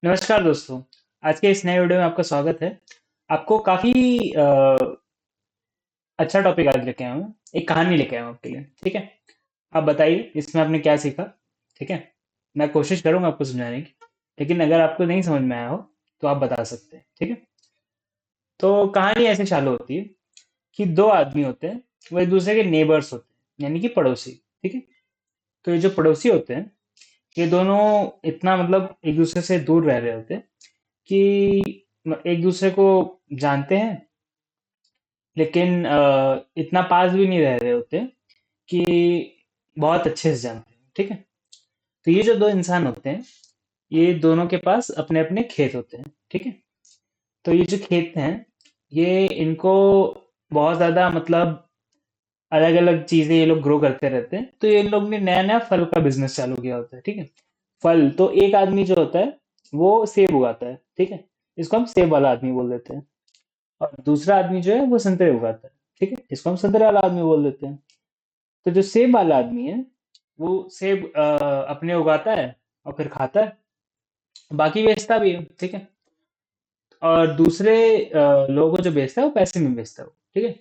नमस्कार दोस्तों। आज के इस नए वीडियो में आपका स्वागत है। आपको काफी अच्छा टॉपिक आज लेके आया हूँ। एक कहानी लेके आया हूँ आपके लिए। ठीक है, आप बताइए इसमें आपने क्या सीखा। ठीक है, मैं कोशिश करूंगा आपको समझाने की, लेकिन अगर आपको नहीं समझ में आया हो तो आप बता सकते हैं। ठीक है, तो कहानी ऐसे चालू होती है कि दो आदमी होते हैं, वो एक दूसरे के नेबर्स होते हैं, यानी कि पड़ोसी। ठीक है, तो ये जो पड़ोसी होते हैं, ये दोनों इतना मतलब एक दूसरे से दूर रह रहे होते हैं कि एक दूसरे को जानते हैं, लेकिन इतना पास भी नहीं रह रहे होते कि बहुत अच्छे से जानते हैं। ठीक है, तो ये जो दो इंसान होते हैं, ये दोनों के पास अपने अपने खेत होते हैं। ठीक है, तो ये जो खेत हैं, ये इनको बहुत ज्यादा मतलब अलग अलग चीजें ये लोग ग्रो करते रहते हैं। तो ये लोग ने नया नया फल का बिजनेस चालू किया होता है। ठीक है, फल तो एक आदमी जो होता है वो सेब उगाता है। ठीक है, इसको हम सेब वाला आदमी बोल देते हैं। और दूसरा आदमी जो है वो संतरे उगाता है। ठीक है, इसको हम संतरे वाला आदमी बोल देते हैं। तो जो सेब वाला आदमी है, वो सेब अपने उगाता है और फिर खाता है, बाकी बेचता भी है। ठीक है, और दूसरे लोगों को जो बेचता है वो पैसे में बेचता है वो। ठीक है,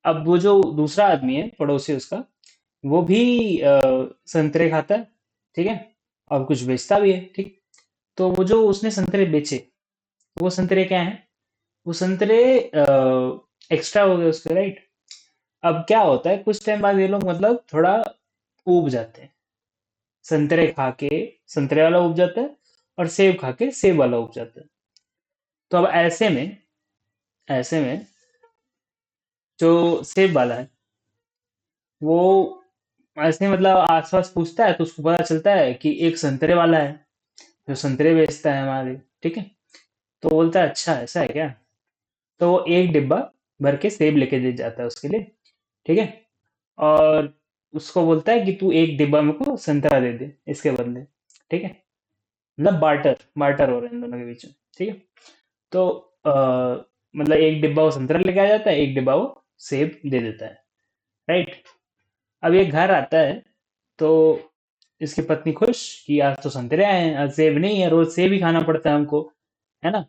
अब वो जो दूसरा आदमी है पड़ोसी उसका, वो भी संतरे खाता है। ठीक है, और कुछ बेचता भी है। ठीक, तो वो जो उसने संतरे बेचे, वो संतरे क्या है, वो संतरे एक्स्ट्रा हो गए उसके, राइट। अब क्या होता है, कुछ टाइम बाद ये लोग मतलब थोड़ा ऊब जाते हैं। संतरे खा के संतरे वाला उग जाता है, और सेब खा के सेब वाला उग जाता है। तो अब ऐसे में जो सेब वाला है, वो ऐसे मतलब आसपास पूछता है तो उसको पता चलता है कि एक संतरे वाला है जो संतरे बेचता है हमारे। ठीक है, तो बोलता है अच्छा ऐसा है क्या। तो वो एक डिब्बा भर के सेब लेके दे जाता है उसके लिए। ठीक है, और उसको बोलता है कि तू एक डिब्बा मेरे को संतरा दे दे इसके बदले। ठीक है, मतलब बार्टर बार्टर हो रहा है इन दोनों के बीच में। ठीक है, तो मतलब एक डिब्बा वो संतरा लेके आ जाता है, एक डिब्बा वो सेब दे देता है, राइट। अब ये घर आता है तो इसकी पत्नी खुश कि आज तो संतरे आए हैं, आज सेब नहीं है, रोज सेब ही खाना पड़ता है हमको, है ना।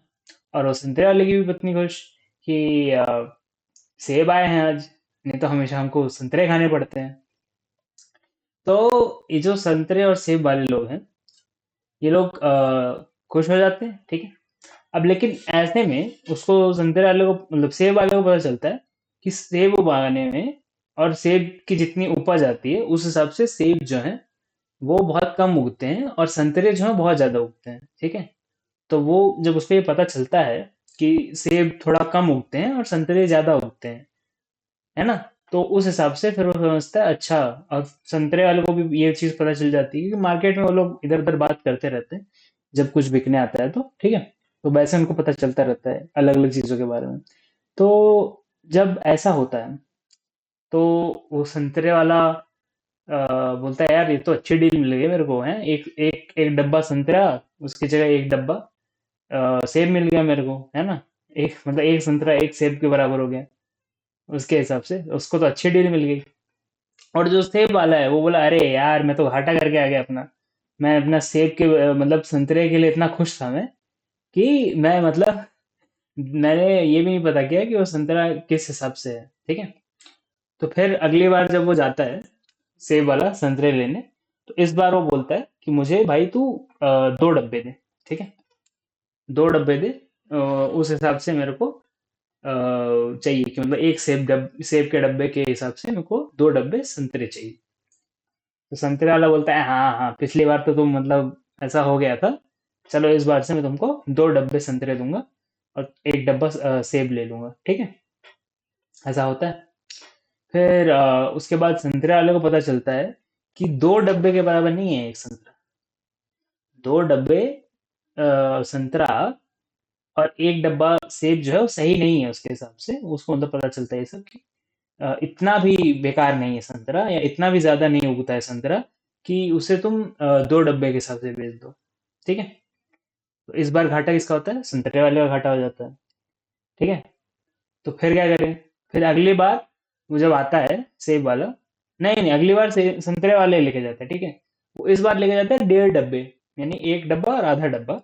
और वो संतरे वाले की भी पत्नी खुश कि सेब आए हैं आज, नहीं तो हमेशा हमको संतरे खाने पड़ते हैं। तो ये जो संतरे और सेब वाले लोग हैं, ये लोग खुश हो जाते हैं। ठीक है, अब लेकिन ऐसे में उसको संतरे वाले को मतलब सेब वाले को पता चलता है कि सेब उगाने में और सेब की जितनी उपज आती है उस हिसाब से सेब जो है वो बहुत कम उगते हैं, और संतरे जो है बहुत ज्यादा उगते हैं। ठीक है, तो वो जब उसको ये पता चलता है कि सेब थोड़ा कम उगते हैं और संतरे ज्यादा उगते हैं, है ना, तो उस हिसाब से फिर वो समझता है अच्छा। और संतरे वाले को भी ये चीज पता चल जाती है कि मार्केट में वो लोग इधर उधर बात करते रहते हैं जब कुछ बिकने आता है तो। ठीक है, तो वैसे उनको पता चलता रहता है अलग अलग चीजों के बारे में। तो जब ऐसा होता है तो वो संतरे वाला बोलता है यार ये तो अच्छी डील मिल गई मेरे को, है एक एक एक डब्बा संतरा, उसकी जगह एक डब्बा सेब मिल गया मेरे को, है ना। एक मतलब एक संतरा एक सेब के बराबर हो गया, उसके हिसाब से उसको तो अच्छी डील मिल गई। और जो सेब वाला है वो बोला अरे यार मैं तो घाटा करके आ गया अपना, मैं अपना सेब के मतलब संतरे के लिए इतना खुश था मैं कि मैं मतलब मैंने ये भी नहीं पता किया कि वो संतरा किस हिसाब से है। ठीक है, तो फिर अगली बार जब वो जाता है सेब वाला संतरे लेने, तो इस बार वो बोलता है कि मुझे भाई तू दो डब्बे दे। ठीक है, दो डब्बे दे, उस हिसाब से मेरे को चाहिए कि मतलब एक सेब के डब्बे के हिसाब से मेरे को दो डब्बे संतरे चाहिए। तो संतरे वाला बोलता है हाँ हाँ पिछली बार तो तुम मतलब ऐसा हो गया था, चलो इस बार से मैं तुमको दो डब्बे संतरे दूंगा और एक डब्बा सेब ले लूंगा। ठीक है, ऐसा होता है। फिर उसके बाद संतरे वाले को पता चलता है कि दो डब्बे के बराबर नहीं है एक संतरा। दो डब्बे संतरा और एक डब्बा सेब जो है वो सही नहीं है उसके हिसाब से, उसको मतलब पता चलता है ये सब कि इतना भी बेकार नहीं है संतरा, या इतना भी ज्यादा नहीं उगता है संतरा कि उसे तुम दो डब्बे के हिसाब से बेच दो। ठीक है, तो इस बार घाटा किसका होता है, संतरे वाले का घाटा हो जाता है। ठीक है, तो फिर क्या करें, फिर अगली बार वो जब आता है सेब वाला, नहीं नहीं अगली बार से संतरे वाले लेके जाता है। ठीक है, वो इस बार लेके जाता है डेढ़ डब्बे, यानी एक डब्बा और आधा डब्बा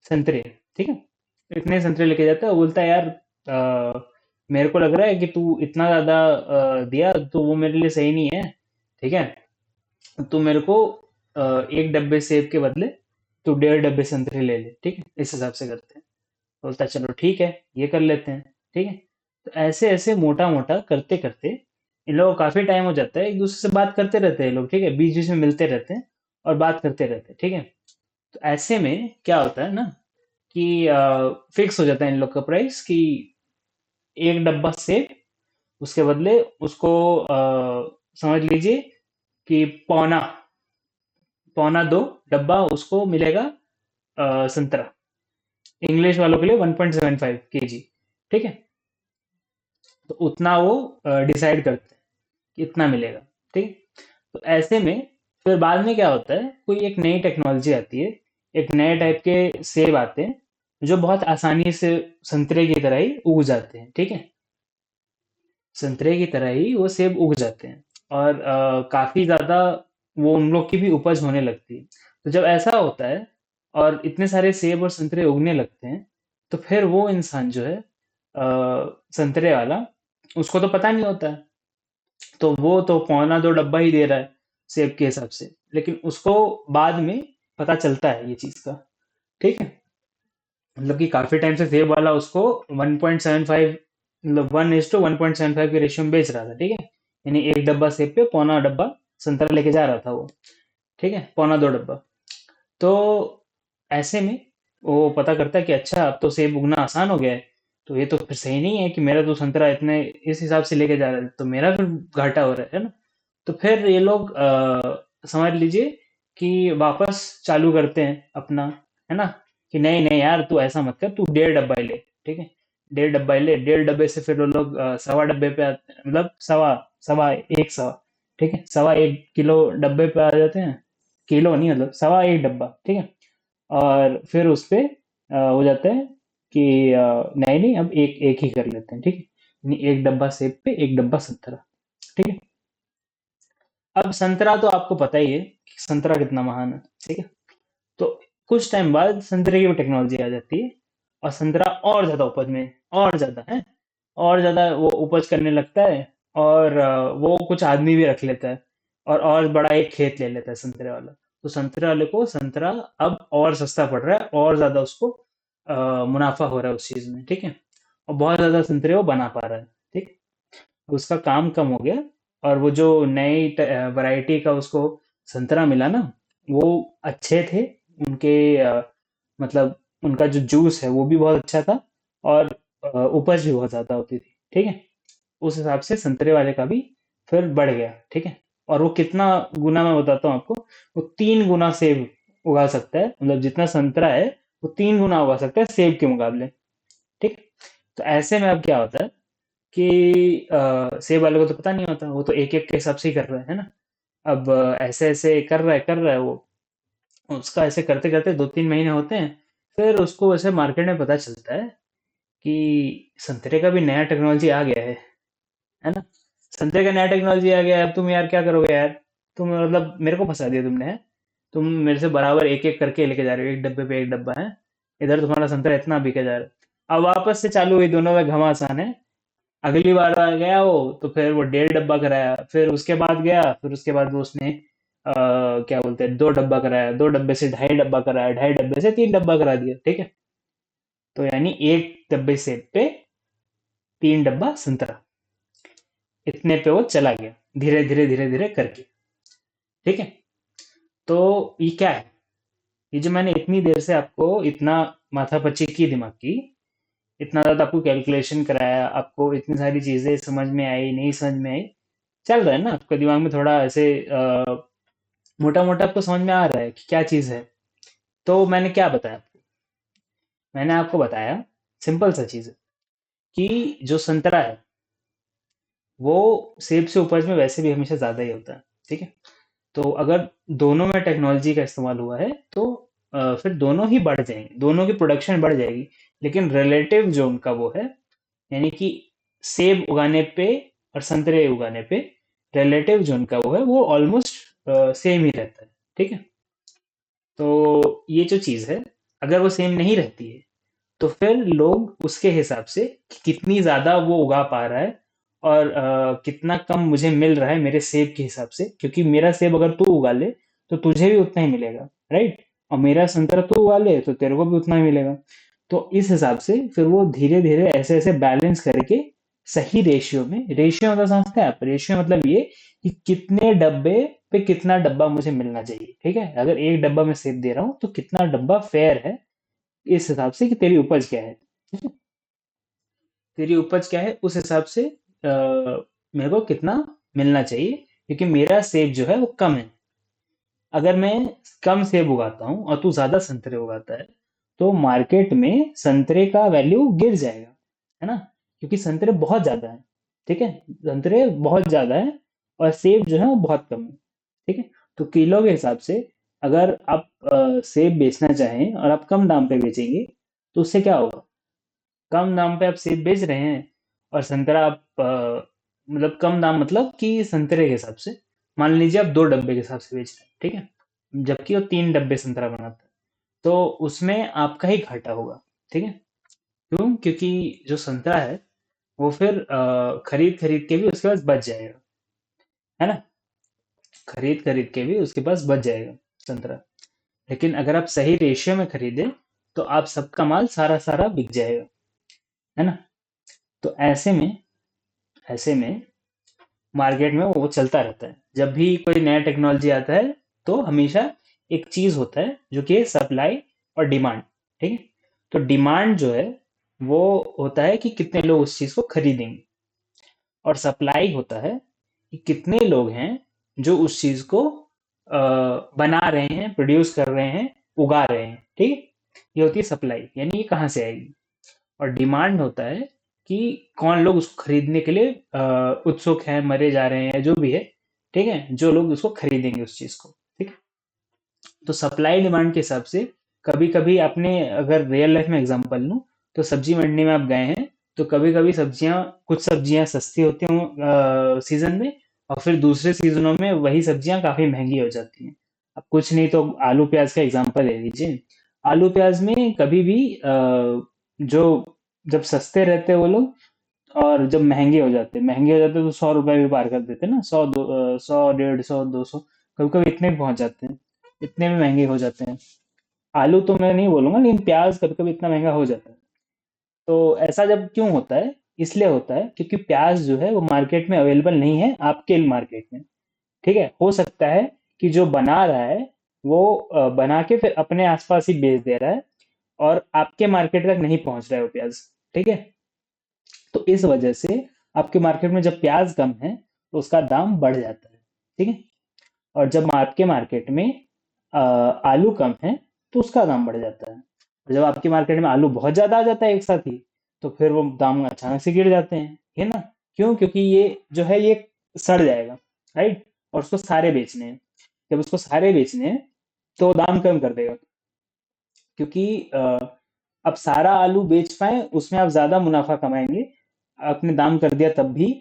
संतरे, ठीक है। इतने संतरे लेके जाता है, वो बोलता है यार मेरे को लग रहा है कि तू इतना ज्यादा दिया तो वो मेरे लिए सही नहीं है, ठीक है। तू मेरे को एक डब्बे सेब के बदले तू 1.5 डब्बे संतरे ले ले, ठीक है, इस हिसाब से करते हैं। बोलता है चलो ठीक है, ये कर लेते हैं, ठीक है। तो ऐसे ऐसे मोटा मोटा करते करते इन लोगों को काफी टाइम हो जाता है, एक दूसरे से बात करते रहते हैं लोग, ठीक है, बीच बीच में मिलते रहते हैं और बात करते रहते हैं, ठीक है। तो ऐसे में क्या होता है ना कि फिक्स हो जाता है इन लोग का प्राइस कि एक डब्बा सेब, उसके बदले उसको समझ लीजिए कि पौना पौना 2 डब्बा उसको मिलेगा संतरा। इंग्लिश वालों के लिए 1.75 kg, ठीक है। तो उतना वो डिसाइड करते हैं कि इतना मिलेगा, ठीक है। तो ऐसे में फिर बाद में क्या होता है, कोई एक नई टेक्नोलॉजी आती है, एक नए टाइप के सेब आते हैं जो बहुत आसानी से संतरे की तरह ही उग जाते हैं, ठीक है। संतरे की तरह ही वो सेब उग जाते हैं और काफी ज्यादा वो उन लोग की भी उपज होने लगती है। तो जब ऐसा होता है और इतने सारे सेब और संतरे उगने लगते हैं, तो फिर वो इंसान जो है संतरे वाला, उसको तो पता नहीं होता है, तो वो तो पौना 2 डब्बा ही दे रहा है सेब के हिसाब से, लेकिन उसको बाद में पता चलता है ये चीज का, ठीक है। मतलब कि काफी टाइम से सेब वाला उसको 1.75, मतलब 1:1.75 के रेशियो में बेच रहा था, ठीक है। यानी एक डब्बा सेब पे पौना डब्बा संतरा लेके जा रहा था वो, ठीक है, पौना 2 डब्बा। तो ऐसे में वो पता करता है कि अच्छा अब तो सेब उगना आसान हो गया है, तो ये तो फिर सही नहीं है कि मेरा तो संतरा इतने इस हिसाब से लेके जा रहा है, तो मेरा फिर घाटा हो रहा है ना। तो फिर ये लोग समझ लीजिए कि वापस चालू करते हैं अपना, है ना, कि नहीं नहीं यार तू ऐसा मत कर, तू 1.5 डब्बा ही ले, ठीक है। 1.5 डब्बा ही ले, 1.5 डब्बे से फिर वो लोग सवा डब्बे पे आते हैं, मतलब सवा सवा एक सवा, ठीक है, सवा 1 किलो डब्बे पे आ जाते हैं। किलो नहीं, मतलब सवा 1 डब्बा, ठीक है। और फिर उस पे हो जाता है कि नहीं नहीं अब एक एक ही कर लेते हैं, ठीक है। यानी एक डब्बा सेब पे एक डब्बा संतरा, ठीक है। अब संतरा तो आपको पता ही है कि संतरा कितना महान है, ठीक है। तो कुछ टाइम बाद संतरे की भी टेक्नोलॉजी आ जाती है और संतरा और ज्यादा उपज में, और ज्यादा है, और ज्यादा वो उपज करने लगता है। और वो कुछ आदमी भी रख लेता है और बड़ा एक खेत ले लेता है संतरे वाला। तो संतरे वाले को संतरा अब और सस्ता पड़ रहा है, और ज्यादा उसको मुनाफा हो रहा है उस चीज में, ठीक है। और बहुत ज्यादा संतरे वो बना पा रहा है, ठीक। उसका काम कम हो गया और वो जो नई वैरायटी का उसको संतरा मिला ना, वो अच्छे थे उनके, मतलब उनका जो जूस है वो भी बहुत अच्छा था और उपज भी बहुत ज्यादा होती थी, ठीक है। उस हिसाब से संतरे वाले का भी फिर बढ़ गया, ठीक है। और वो कितना गुना, मैं बताता हूँ आपको, वो 3 गुना सेब उगा सकता है, मतलब जितना संतरा है वो 3 गुना उगा सकता है सेब के मुकाबले, ठीक। तो ऐसे में अब क्या होता है कि सेब वाले को तो पता नहीं होता, वो तो एक एक के हिसाब से ही कर रहा है ना। अब ऐसे ऐसे कर रहा है वो, उसका ऐसे करते करते 2-3 महीने होते हैं। फिर उसको ऐसे मार्केट में पता चलता है कि संतरे का भी नया टेक्नोलॉजी आ गया है ना। संतरे का नया टेक्नोलॉजी आ गया है, अब तुम यार क्या करोगे यार, तुम मतलब मेरे को फंसा दिया तुमने, है। तुम मेरे से बराबर एक एक करके लेके जा रहे हो, एक डब्बे पे एक डब्बा है, इधर तुम्हारा संतरा इतना बिके जा रहा है। अब वापस से चालू हुई, दोनों में घमासान है। अगली बार आ गया वो, तो फिर वो 1.5 डब्बा कराया, फिर उसके बाद गया, फिर उसके बाद वो उसने क्या बोलते हैं 2 डब्बा कराया, 2 डब्बे से 2.5 डब्बा कराया, 2.5 डब्बे से 3 डब्बा करा दिया, ठीक है। तो यानी एक डब्बे सेब पे 3 डब्बा संतरा, इतने पे वो चला गया, धीरे धीरे धीरे धीरे करके, ठीक है। तो ये क्या है, ये जो मैंने इतनी देर से आपको इतना माथापच्ची की दिमाग की, इतना ज्यादा आपको कैलकुलेशन कराया, आपको इतनी सारी चीजें समझ में आई नहीं समझ में आई, चल रहा है ना आपके दिमाग में थोड़ा ऐसे मोटा मोटा आपको समझ में आ रहा है कि क्या चीज है। तो मैंने क्या बताया आपको, मैंने आपको बताया सिंपल सा चीज है कि जो संतरा है वो सेब से उपज में वैसे भी हमेशा ज्यादा ही होता है, ठीक है। तो अगर दोनों में टेक्नोलॉजी का इस्तेमाल हुआ है तो फिर दोनों ही बढ़ जाएंगे, दोनों की प्रोडक्शन बढ़ जाएगी। लेकिन रिलेटिव जो उनका वो है, यानी कि सेब उगाने पे और संतरे उगाने पे रिलेटिव जो उनका वो है वो ऑलमोस्ट सेम ही रहता है, ठीक है। तो ये जो चीज़ है अगर वो सेम नहीं रहती है तो फिर लोग उसके हिसाब से कि कितनी ज्यादा वो उगा पा रहा है और कितना कम मुझे मिल रहा है मेरे सेब के हिसाब से, क्योंकि मेरा सेब अगर तू उगा ले तो तुझे भी उतना ही मिलेगा, राइट? और मेरा संतरा तू उगा ले तो तेरे को भी उतना ही मिलेगा। तो इस हिसाब से फिर वो धीरे धीरे ऐसे ऐसे बैलेंस करके सही रेशियो में, रेशियो मतलब समझते हैं आप? रेशियो मतलब ये कि कितने डब्बे पे कितना डब्बा मुझे मिलना चाहिए, ठीक है? अगर एक डब्बा मैं सेब दे रहा हूँ तो कितना डब्बा फेयर है, इस हिसाब से कि तेरी उपज क्या है, तेरी उपज क्या है उस हिसाब से मेरे को कितना मिलना चाहिए, क्योंकि मेरा सेब जो है वो कम है। अगर मैं कम सेब उगाता हूँ और तू ज्यादा संतरे उगाता है तो मार्केट में संतरे का वैल्यू गिर जाएगा, है ना? क्योंकि संतरे बहुत ज्यादा है, ठीक है? संतरे बहुत ज्यादा है और सेब जो है वो बहुत कम है, ठीक है? तो किलो के हिसाब से अगर आप सेब बेचना चाहें और आप कम दाम पे बेचेंगे तो उससे क्या होगा? कम दाम पे आप सेब बेच रहे हैं और संतरा आप मतलब कम दाम मतलब कि संतरे के हिसाब से मान लीजिए आप 2 डब्बे के हिसाब से बेच रहे हैं, ठीक है? जबकि वो 3 डब्बे संतरा बनाता है, तो उसमें आपका ही घाटा होगा, ठीक है? क्यों? क्योंकि जो संतरा है वो फिर खरीद खरीद के भी उसके पास बच जाएगा, है ना? खरीद खरीद के भी उसके पास बच जाएगा संतरा। लेकिन अगर आप सही रेशियो में खरीदे तो आप सबका माल सारा सारा बिक जाएगा, है ना? तो ऐसे में मार्केट में वो चलता रहता है। जब भी कोई नया टेक्नोलॉजी आता है तो हमेशा एक चीज होता है जो कि सप्लाई और डिमांड, ठीक है? तो डिमांड जो है वो होता है कि कितने लोग उस चीज को खरीदेंगे, और सप्लाई होता है कि कितने लोग हैं जो उस चीज को बना रहे हैं, प्रोड्यूस कर रहे हैं, उगा रहे हैं, ठीक है? ये होती है सप्लाई, यानी ये कहाँ से आएगी। और डिमांड होता है कि कौन लोग उसको खरीदने के लिए उत्सुक हैं, मरे जा रहे हैं, जो भी है, ठीक है? जो लोग उसको खरीदेंगे उस चीज को, ठीक है? तो सप्लाई डिमांड के हिसाब से कभी कभी आपने, अगर रियल लाइफ में एग्जांपल लूं, तो सब्जी मंडी में आप गए हैं तो कभी कभी सब्जियां, कुछ सब्जियां सस्ती होती हैं सीजन में, और फिर दूसरे सीजनों में वही सब्जियां काफी महंगी हो जाती हैं। अब कुछ नहीं तो आलू प्याज का एग्जांपल ले लीजिए। आलू प्याज में कभी भी जो, जब सस्ते रहते हैं वो लोग और जब महंगे हो जाते तो 100 रुपए भी पार कर देते हैं ना, 100, 100, 150, 200, कभी कभी इतने भी पहुंच जाते हैं, इतने भी महंगे हो जाते हैं। आलू तो मैं नहीं बोलूंगा, लेकिन प्याज कभी कभी इतना महंगा हो जाता है। तो ऐसा जब क्यों होता है? इसलिए होता है क्योंकि प्याज जो है वो मार्केट में अवेलेबल नहीं है आपके मार्केट में, ठीक है? हो सकता है कि जो बना रहा है वो बना के फिर अपने आसपास ही बेच दे रहा है और आपके मार्केट तक नहीं पहुंच रहा है वो प्याज, ठीक है? तो इस वजह से आपके मार्केट में जब प्याज कम है तो उसका दाम बढ़ जाता है, ठीक है? और जब आपके मार्केट में आलू कम है तो उसका दाम बढ़ जाता है। और जब आपके मार्केट में आलू बहुत ज्यादा आ जाता है एक साथ ही, तो फिर वो दाम अचानक से गिर जाते हैं, है ना? क्यों? क्योंकि ये जो है ये सड़ जाएगा, राइट? और उसको सारे बेचने हैं। जब उसको सारे बेचने हैं तो दाम कम कर देगा, क्योंकि अब सारा आलू बेच पाए उसमें आप ज्यादा मुनाफा कमाएंगे। आपने दाम कर दिया तब भी,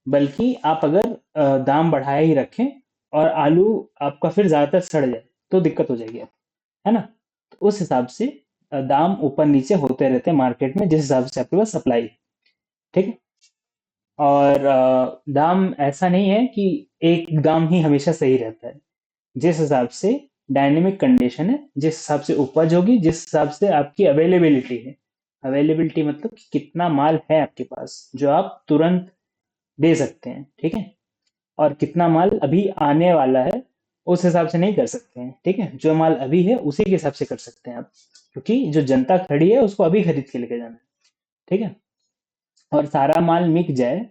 बल्कि आप अगर दाम बढ़ाए ही रखें और आलू आपका फिर ज्यादातर सड़ जाए तो दिक्कत हो जाएगी, है ना? तो उस हिसाब से दाम ऊपर नीचे होते रहते हैं मार्केट में, जिस हिसाब से आपके पास सप्लाई, ठीक है? और दाम ऐसा नहीं है कि एक दाम ही हमेशा सही रहता है। जिस हिसाब से डायनेमिक कंडीशन है, जिस हिसाब से उपज होगी, जिस हिसाब से आपकी अवेलेबिलिटी है। अवेलेबिलिटी मतलब कि कितना माल है आपके पास जो आप तुरंत दे सकते हैं, ठीक है? और कितना माल अभी आने वाला है, उस हिसाब से नहीं कर सकते हैं, ठीक है? जो माल अभी है उसी के हिसाब से कर सकते हैं आप, क्योंकि जो जनता खड़ी है उसको अभी खरीद के लेके जाना है, ठीक है? और सारा माल मिक जाए,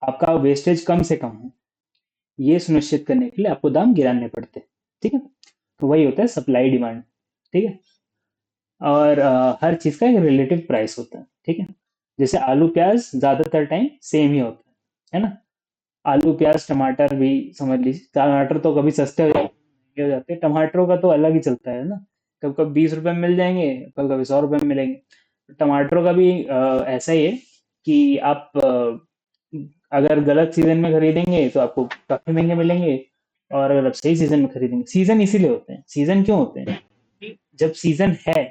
आपका वेस्टेज कम से कम हो, ये सुनिश्चित करने के लिए आपको दाम गिराने पड़ते हैं, ठीक है? तो वही होता है सप्लाई डिमांड, ठीक है? और हर चीज का एक रिलेटिव प्राइस होता है, ठीक है? जैसे आलू प्याज ज्यादातर टाइम सेम ही होता है ना? आलू प्याज टमाटर भी समझ लीजिए, टमाटर तो कभी सस्ते हो जाते हैं, महंगे हो जाते हैं, टमाटरों का तो अलग ही चलता है ना। कभी कभी 20 रुपए में मिल जाएंगे, कभी कभी 100 रुपए में मिलेंगे। टमाटरों का भी ऐसा ही है कि आप अगर गलत सीजन में खरीदेंगे तो आपको काफी महंगे मिलेंगे, और अगर आप सही सीजन में खरीदेंगे, सीजन इसीलिए होते हैं, सीजन क्यों होते हैं कि जब सीजन है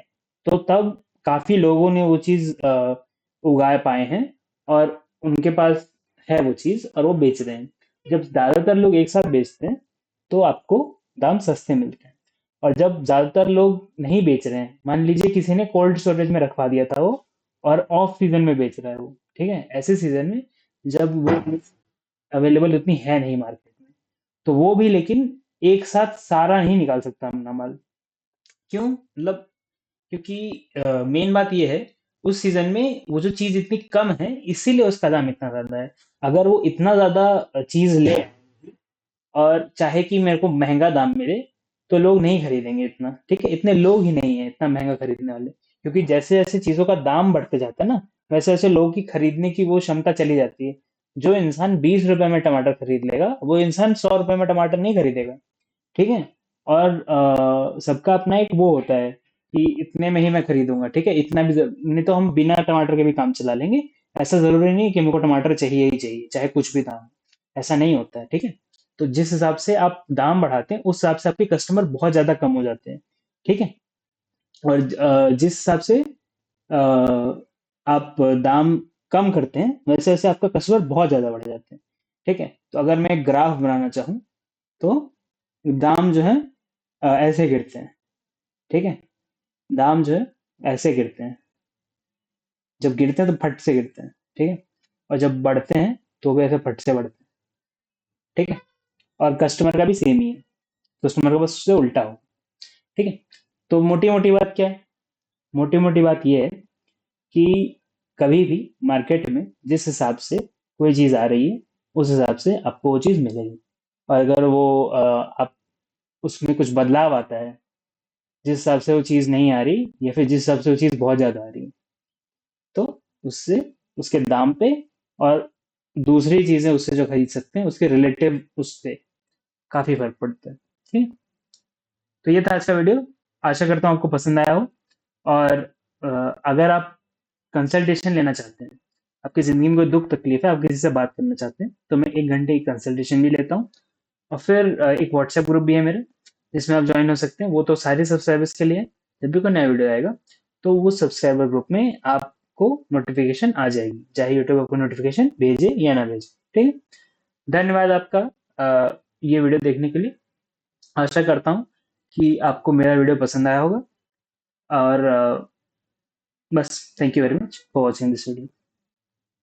तो तब काफी लोगों ने वो चीज उगा पाए हैं, और उनके पास है वो चीज और वो बेच रहे हैं। जब ज्यादातर लोग एक साथ बेचते हैं तो आपको दाम सस्ते मिलते हैं। और जब ज्यादातर लोग नहीं बेच रहे हैं, मान लीजिए किसी ने कोल्ड स्टोरेज में रखवा दिया था वो, और ऑफ सीजन में बेच रहा है वो, ठीक है, ऐसे सीजन में जब वो अवेलेबल उतनी है नहीं मार्केट में, तो वो भी लेकिन एक साथ सारा नहीं निकाल सकता अपना माल। क्यों? मतलब क्योंकि मेन बात ये है, उस सीजन में वो जो चीज इतनी कम है इसीलिए उसका दाम इतना ज्यादा है। अगर वो इतना ज्यादा चीज ले, और चाहे कि मेरे को महंगा दाम मिले, तो लोग नहीं खरीदेंगे इतना, ठीक है, इतने लोग ही नहीं है इतना महंगा खरीदने वाले। क्योंकि जैसे जैसे चीजों का दाम बढ़ते जाता है ना, वैसे वैसे लोगों की खरीदने की वो क्षमता चली जाती है। जो इंसान 20 रुपए में टमाटर खरीद लेगा, वो इंसान 100 रुपए में टमाटर नहीं खरीदेगा, ठीक है। और सबका अपना एक वो होता है कि इतने में ही मैं खरीदूंगा, ठीक है, इतना भी नहीं तो हम बिना टमाटर के भी काम चला लेंगे। ऐसा जरूरी नहीं कि मेरे को टमाटर चाहिए ही चाहिए चाहे कुछ भी दाम, ऐसा नहीं होता है, ठीक है। तो जिस हिसाब से आप दाम बढ़ाते हैं उस हिसाब से आपके कस्टमर बहुत ज्यादा कम हो जाते हैं, ठीक है। और जिस हिसाब से अ, आप दाम कम करते हैं वैसे वैसे आपका कस्टमर बहुत ज्यादा बढ़ जाते हैं, ठीक है। तो अगर मैं एक ग्राफ बनाना चाहूँ, तो दाम जो है ऐसे गिरते हैं, ठीक है। दाम जो है ऐसे गिरते हैं, जब गिरते हैं तो फट से गिरते हैं, ठीक है। और जब बढ़ते हैं तो भी ऐसे फट से बढ़ते हैं, ठीक है। और कस्टमर का भी सेम ही है, कस्टमर का बस उससे उल्टा हो, ठीक है। तो मोटी मोटी बात क्या है? मोटी मोटी बात ये है कि कभी भी मार्केट में जिस हिसाब से कोई चीज़ आ रही है, उस हिसाब से आपको वो चीज़ मिलेगी। और अगर वो आप उसमें कुछ बदलाव आता है, जिस हिसाब से वो चीज़ नहीं आ रही, या फिर जिस हिसाब से वो चीज़ बहुत ज़्यादा आ रही है, तो उससे, उसके दाम पे, और दूसरी चीजें उससे जो खरीद सकते हैं उसके रिलेटिव उससे काफी फर्क पड़ता है, ठीक है। तो ये था आज का वीडियो, आशा करता हूँ आपको पसंद आया हो। और अ, अगर आप कंसल्टेशन लेना चाहते हैं, आपकी जिंदगी में कोई दुख तकलीफ है, आप किसी से बात करना चाहते हैं, तो मैं 1 घंटे की कंसल्टेशन भी लेता हूँ। और फिर एक व्हाट्सएप ग्रुप भी है मेरा, जिसमें आप ज्वाइन हो सकते हैं। वो तो सारे सब्सक्राइबर्स के लिए है। जब भी कोई नया वीडियो आएगा तो वो सब्सक्राइबर ग्रुप में आपको नोटिफिकेशन आ जाएगी, चाहे यूट्यूब आपको नोटिफिकेशन भेजे या ना भेजे, ठीक है। धन्यवाद आपका ये वीडियो देखने के लिए। आशा करता हूँ कि आपको मेरा वीडियो पसंद आया होगा। और बस, thank you very much for watching this video.